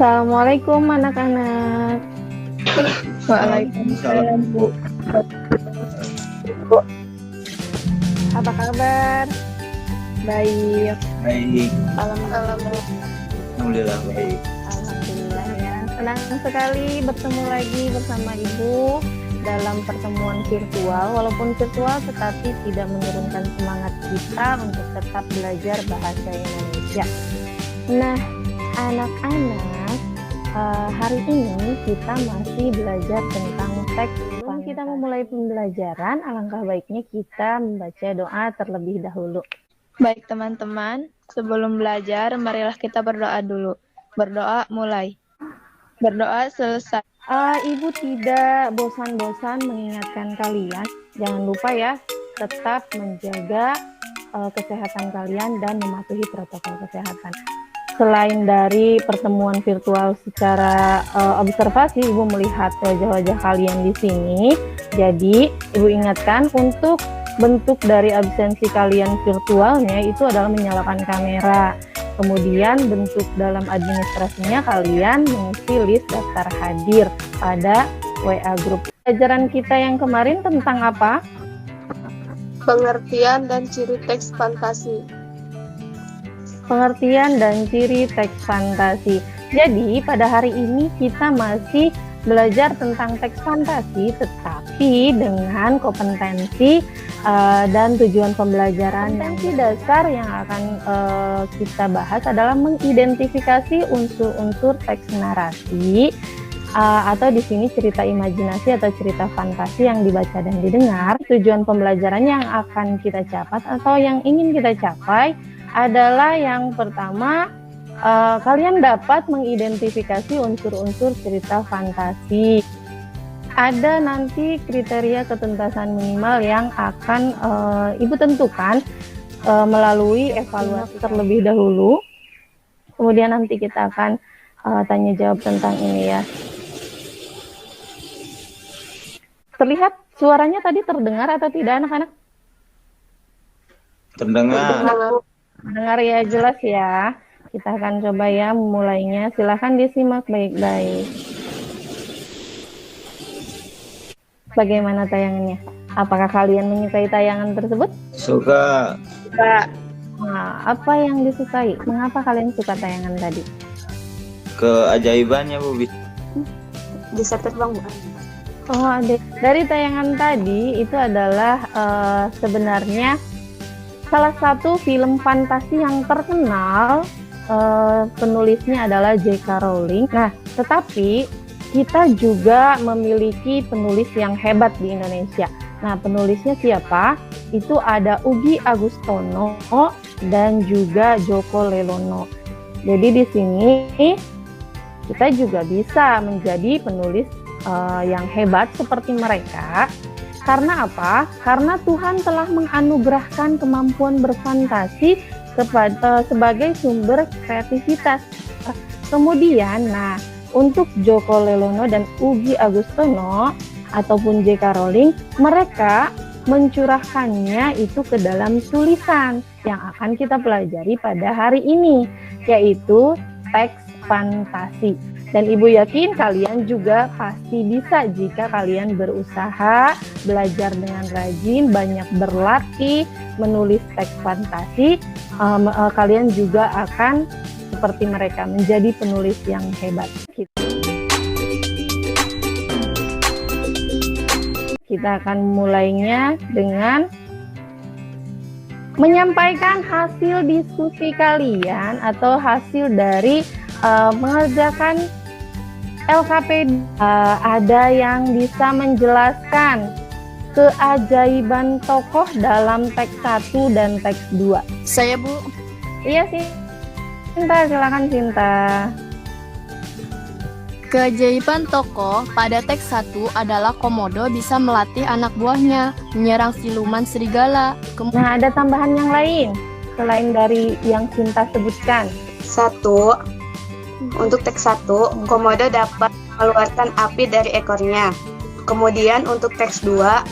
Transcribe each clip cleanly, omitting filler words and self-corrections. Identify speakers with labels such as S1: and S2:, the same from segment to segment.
S1: Assalamualaikum anak-anak.
S2: Waalaikumsalam, Bu.
S1: Apa kabar? Baik.
S2: Baik.
S1: Alhamdulillah.
S2: Alhamdulillah baik.
S1: Alhamdulillah ya. Senang sekali bertemu lagi bersama Ibu dalam pertemuan virtual. Walaupun virtual tetapi tidak menurunkan semangat kita untuk tetap belajar bahasa Indonesia. Nah, anak-anak, hari ini kita masih belajar tentang teks. Sebelum kita memulai pembelajaran, alangkah baiknya kita membaca doa terlebih dahulu.
S3: Baik teman-teman, sebelum belajar, marilah kita berdoa dulu. Berdoa mulai. Berdoa selesai.
S1: Ibu tidak bosan-bosan mengingatkan kalian, jangan lupa ya, tetap menjaga kesehatan kalian dan mematuhi protokol kesehatan. Selain dari pertemuan virtual secara observasi, Ibu melihat wajah-wajah kalian di sini. Jadi, Ibu ingatkan untuk bentuk dari absensi kalian virtualnya itu adalah menyalakan kamera. Kemudian bentuk dalam administrasinya kalian mengisi list daftar hadir pada WA Group. Pelajaran kita yang kemarin tentang apa?
S4: Pengertian dan ciri teks fantasi.
S1: Pengertian dan ciri teks fantasi. Jadi pada hari ini kita masih belajar tentang teks fantasi, tetapi dengan kompetensi dan tujuan pembelajaran. Kompetensi dasar yang akan kita bahas adalah mengidentifikasi unsur-unsur teks narasi atau di sini cerita imajinasi atau cerita fantasi yang dibaca dan didengar. Tujuan pembelajaran yang akan kita capai atau yang ingin kita capai adalah yang pertama, kalian dapat mengidentifikasi unsur-unsur cerita fantasi. Ada nanti kriteria ketuntasan minimal yang akan Ibu tentukan melalui evaluasi terlebih dahulu. Kemudian nanti kita akan tanya jawab tentang ini ya. Terlihat suaranya tadi terdengar atau tidak anak-anak?
S2: Terdengar.
S1: Dengar ya, jelas ya. Kita akan coba ya memulainya. Silahkan disimak baik-baik. Bagaimana tayangannya? Apakah kalian menyukai tayangan tersebut?
S2: Suka.
S1: Nah, apa yang disukai? Mengapa kalian suka tayangan tadi?
S2: Keajaibannya, Bu.
S4: Bisa terbang, Bu.
S1: Oh, dari tayangan tadi itu adalah sebenarnya salah satu film fantasi yang terkenal. Penulisnya adalah J.K. Rowling. Nah, tetapi kita juga memiliki penulis yang hebat di Indonesia. Nah, penulisnya siapa? Itu ada Ugi Agustono dan juga Joko Lelono. Jadi di sini kita juga bisa menjadi penulis yang hebat seperti mereka. Karena apa? Karena Tuhan telah menganugerahkan kemampuan berfantasi sebagai sumber kreativitas. Kemudian, nah, untuk Joko Lelono dan Ugi Agustono ataupun J.K. Rowling, mereka mencurahkannya itu ke dalam tulisan yang akan kita pelajari pada hari ini, yaitu teks fantasi. Dan Ibu yakin kalian juga pasti bisa jika kalian berusaha, belajar dengan rajin, banyak berlatih, menulis teks fantasi, kalian juga akan seperti mereka, menjadi penulis yang hebat. Kita akan mulainya dengan menyampaikan hasil diskusi kalian atau hasil dari mengerjakan LKP. Ada yang bisa menjelaskan keajaiban tokoh dalam teks 1 dan teks 2?
S3: Saya, Bu.
S1: Iya sih. Cinta, silakan Cinta.
S3: Keajaiban tokoh pada teks 1 adalah Komodo bisa melatih anak buahnya menyerang siluman serigala.
S1: Nah, ada tambahan yang lain selain dari yang Cinta sebutkan.
S4: 1. Untuk teks 1, Komodo dapat mengeluarkan api dari ekornya. Kemudian untuk teks 2,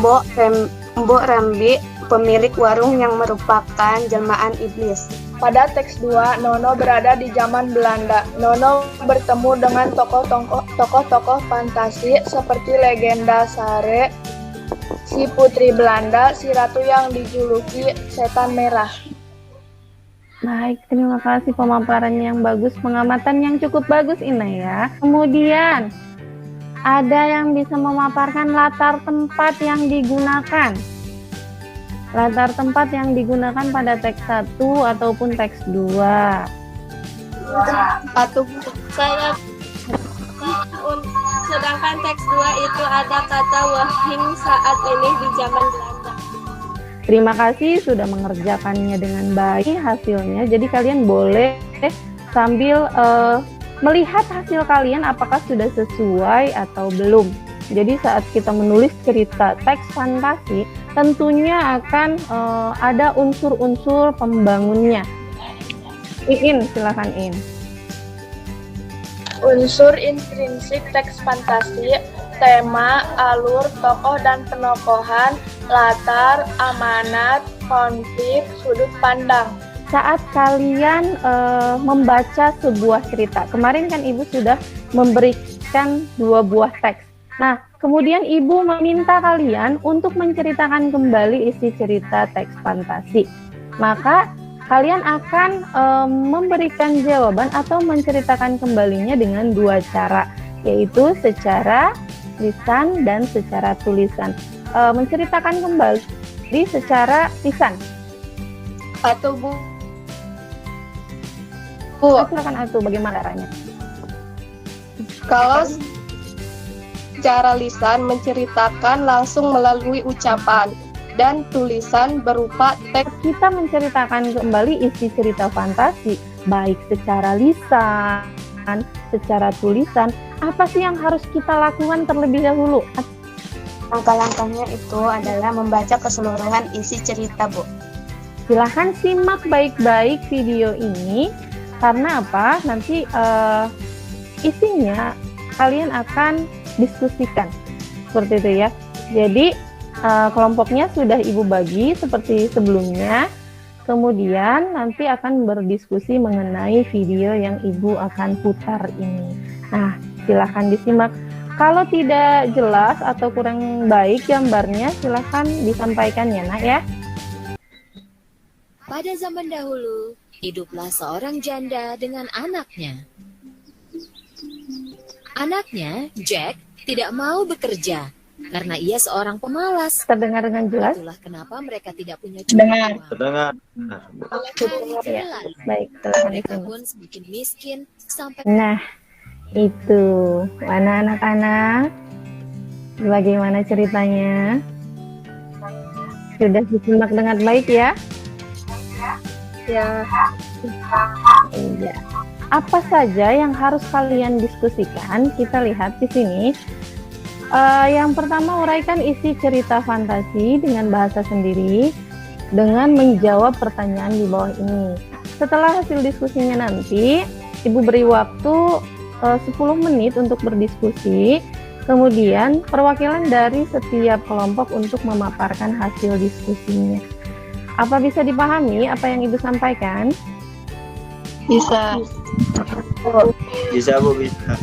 S4: Mbok Rambi pemilik warung yang merupakan jelmaan iblis.
S3: Pada teks 2, Nono berada di zaman Belanda. Nono bertemu dengan tokoh-tokoh fantasi seperti legenda Sare, si putri Belanda, si ratu yang dijuluki setan merah.
S1: Baik, terima kasih pemaparan yang bagus, pengamatan yang cukup bagus ini ya. Kemudian, ada yang bisa memaparkan latar tempat yang digunakan. Latar tempat yang digunakan pada teks 1 ataupun teks 2.
S4: Atau
S5: Saya sedangkan teks 2 itu ada kata wahing saat ini di zaman Belanda.
S1: Terima kasih sudah mengerjakannya dengan baik hasilnya. Jadi kalian boleh sambil melihat hasil kalian apakah sudah sesuai atau belum. Jadi saat kita menulis cerita teks fantasi, tentunya akan ada unsur-unsur pembangunnya. Iin, silakan In.
S3: Unsur intrinsik teks fantasi, tema, alur, tokoh dan penokohan, latar, amanat, konflik, sudut pandang.
S1: Saat kalian membaca sebuah cerita, kemarin kan Ibu sudah memberikan 2 buah teks. Nah, kemudian Ibu meminta kalian untuk menceritakan kembali isi cerita teks fantasi. Maka kalian akan memberikan jawaban atau menceritakan kembalinya dengan 2 cara, yaitu secara lisan dan secara tulisan. Menceritakan kembali secara lisan.
S4: atau Bu.
S1: Silakan Atu, bagaimana caranya?
S4: Kalau secara lisan menceritakan langsung melalui ucapan dan tulisan berupa teks.
S1: Kita menceritakan kembali isi cerita fantasi, baik secara lisan, secara tulisan. Apa sih yang harus kita lakukan terlebih dahulu?
S4: Langkah-langkahnya itu adalah membaca keseluruhan isi cerita, Bu.
S1: Silahkan simak baik-baik video ini, karena apa? Nanti isinya kalian akan diskusikan, seperti itu ya. Jadi kelompoknya sudah Ibu bagi seperti sebelumnya. Kemudian nanti akan berdiskusi mengenai video yang Ibu akan putar ini. Nah, silahkan disimak. Kalau tidak jelas atau kurang baik gambarnya, silahkan disampaikan ya, Nak ya.
S6: Pada zaman dahulu, hiduplah seorang janda dengan anaknya. Anaknya, Jack, tidak mau bekerja karena ia seorang pemalas.
S1: Terdengar dengan jelas?
S6: Itulah kenapa mereka tidak punya
S3: Dengar.
S6: uang.
S2: Terdengar.
S6: Hari
S1: Ya,
S6: berlalu,
S1: baik, silahkan
S6: mereka
S1: disimak.
S6: pun semakin miskin sampai
S1: Nah, itu mana anak-anak? Bagaimana ceritanya? Sudah disimak dengan baik ya?
S3: Ya,
S1: Iya. Apa saja yang harus kalian diskusikan? Kita lihat di sini. Yang pertama, uraikan isi cerita fantasi dengan bahasa sendiri dengan menjawab pertanyaan di bawah ini. Setelah hasil diskusinya nanti, Ibu beri waktu 10 menit untuk berdiskusi. Kemudian perwakilan dari setiap kelompok untuk memaparkan hasil diskusinya. Apa bisa dipahami apa yang Ibu sampaikan?
S3: bisa.
S2: Bisa Bu, bisa.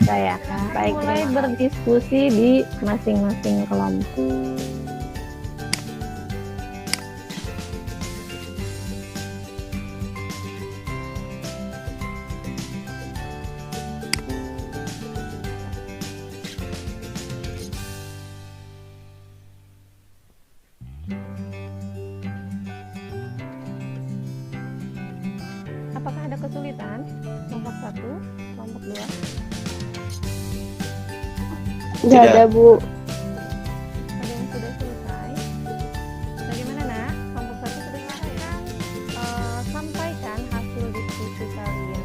S1: Bisa ya. Baik, mulai berdiskusi di masing-masing kelompok. Apakah ada kesulitan? Kelompok 1, kelompok 2.
S4: Nggak ada, Bu.
S1: Ada yang sudah selesai. Bagaimana Nak? Kelompok 1 sudah selesai kan? Sampaikan hasil diskusi kalian.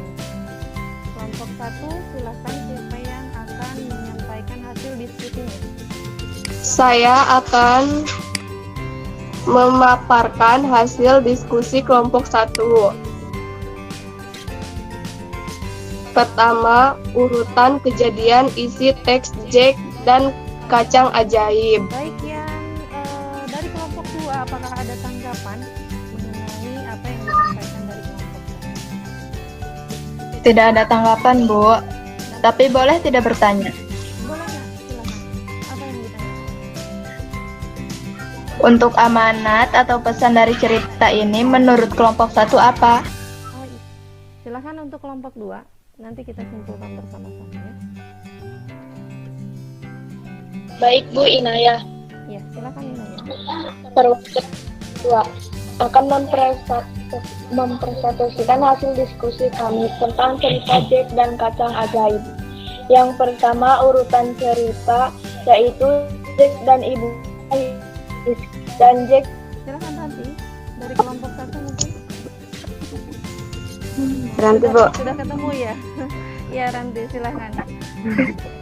S1: Kelompok 1 silakan, siapa yang akan menyampaikan hasil diskusinya?
S4: Saya akan memaparkan hasil diskusi kelompok 1. Pertama, urutan kejadian isi teks Jack dan kacang ajaib.
S1: Baik, yang dari kelompok 2 apakah ada tanggapan mengenai apa yang disampaikan dari kelompok satu?
S3: Tidak ada tanggapan, Bu. Tapi boleh tidak bertanya?
S1: Boleh nggak? Silakan. Apa yang ditanyakan?
S3: Untuk amanat atau pesan dari cerita ini menurut kelompok 1 apa?
S1: Oh, iya. Silakan untuk kelompok 2. Nanti kita simpulkan bersama-sama ya.
S3: Baik, Bu Inayah.
S1: Iya, silakan Inaya.
S3: Perwakilan 2 akan mempresentasikan hasil diskusi kami tentang cerita Jack dan kacang ajaib. Yang pertama urutan cerita yaitu Jack dan Ibu dan Jack.
S1: Silakan Ranti dari kelompok 1 mungkin.
S4: Ranti, Bu.
S1: Sudah ketemu ya? Iya Ranti, silakan.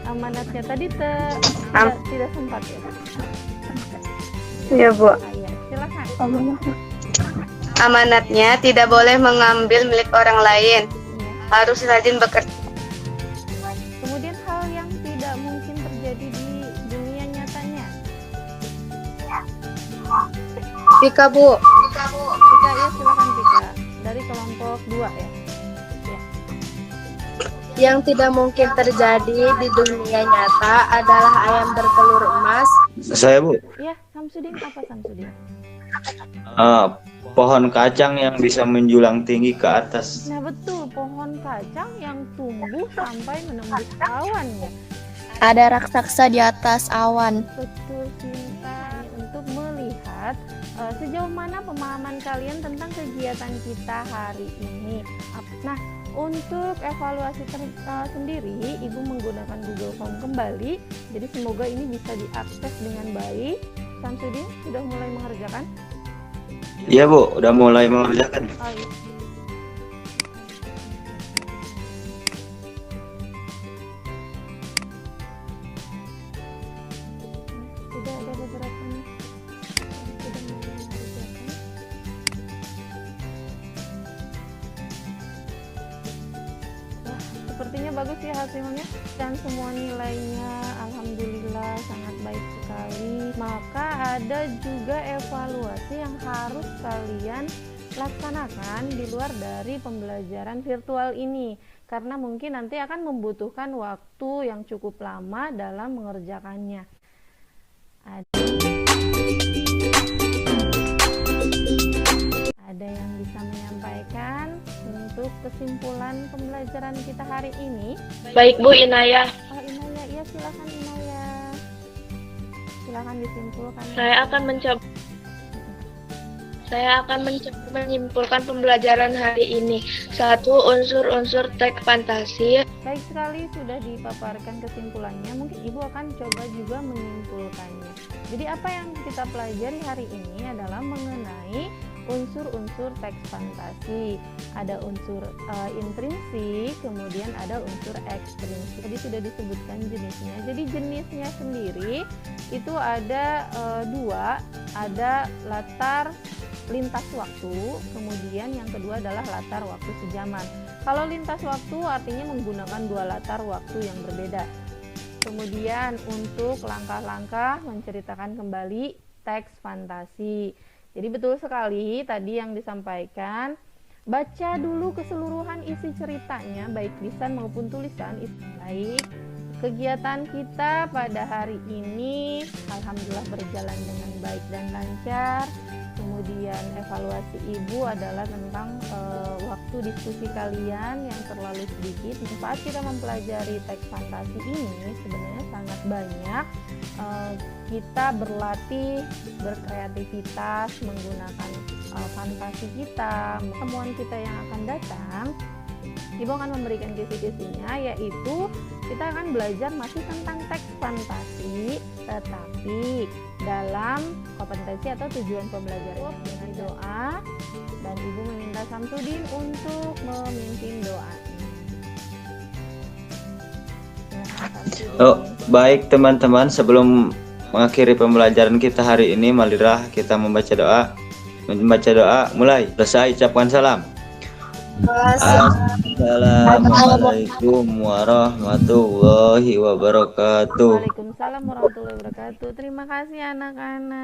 S1: Amanatnya tadi tidak sempat ya.
S4: Iya, Bu.
S1: Iya, silakan.
S4: Amanatnya tidak boleh mengambil milik orang lain.
S1: Iya.
S4: Harus rajin bekerja.
S1: Kemudian hal yang tidak mungkin terjadi di dunia nyatanya.
S4: Tika, Bu.
S1: Tika ya, silakan Tika. Dari kelompok 2 ya.
S3: Yang tidak mungkin terjadi di dunia nyata adalah ayam bertelur emas.
S2: Saya, Bu.
S1: Iya, Samsudin apa Samsudin?
S2: Pohon kacang yang bisa menjulang tinggi ke atas.
S1: Nah betul, pohon kacang yang tumbuh sampai menembus awan ya.
S3: Ada raksasa di atas awan.
S1: Betul Sinta, untuk melihat sejauh mana pemahaman kalian tentang kegiatan kita hari ini. Nah, untuk evaluasi sendiri, Ibu menggunakan Google Form kembali. Jadi semoga ini bisa diakses dengan baik. Samsudin sudah mulai mengerjakan?
S2: Iya, Bu, udah mulai mengerjakan.
S1: Oh, iya. Sudah ada beberapa nih yang sudah mulai mengerjakan. Wah, sepertinya bagus ya hasilnya dan semua nilainya alhamdulillah sangat baik sekali. Maka ada juga evaluasi yang harus kalian laksanakan di luar dari pembelajaran virtual ini, karena mungkin nanti akan membutuhkan waktu yang cukup lama dalam mengerjakannya. Ada yang bisa menyampaikan untuk kesimpulan pembelajaran kita hari ini?
S3: Baik, Bu Inayah.
S1: Oh, Inaya, iya silakan Inaya. Silakan disimpulkan.
S3: Saya akan mencoba menyimpulkan pembelajaran hari ini. 1. Unsur-unsur teks fantasi.
S1: Baik sekali, sudah dipaparkan kesimpulannya. Mungkin Ibu akan coba juga menyimpulkannya. Jadi apa yang kita pelajari hari ini adalah mengenai unsur-unsur teks fantasi. Ada unsur intrinsik, kemudian ada unsur ekstrinsik. Jadi sudah disebutkan jenisnya. Jadi jenisnya sendiri itu ada 2, ada latar lintas waktu, kemudian yang kedua adalah latar waktu sejaman. Kalau lintas waktu artinya menggunakan 2 latar waktu yang berbeda. Kemudian untuk langkah-langkah menceritakan kembali teks fantasi. Jadi betul sekali tadi yang disampaikan, baca dulu keseluruhan isi ceritanya, baik lisan maupun tulisan. Baik, kegiatan kita pada hari ini alhamdulillah berjalan dengan baik dan lancar. Kemudian evaluasi Ibu adalah tentang waktu diskusi kalian yang terlalu sedikit. Saat kita mempelajari teks fantasi ini sebenarnya sangat banyak. Kita berlatih berkreativitas menggunakan fantasi kita. Temuan kita yang akan datang, Ibu akan memberikan kisi-kisinya, yaitu kita akan belajar masih tentang teks fantasi, tetapi dalam kompetensi atau tujuan pembelajaran dengan doa, dan Ibu meminta Samsudin untuk memimpin doa.
S2: Oh, baik teman-teman, sebelum mengakhiri pembelajaran kita hari ini, marilah kita membaca doa. Membaca doa, mulai. Selesai, ucapkan salam. Assalamualaikum warahmatullahi wabarakatuh.
S1: Waalaikumsalam warahmatullahi wabarakatuh. Terima kasih anak-anak.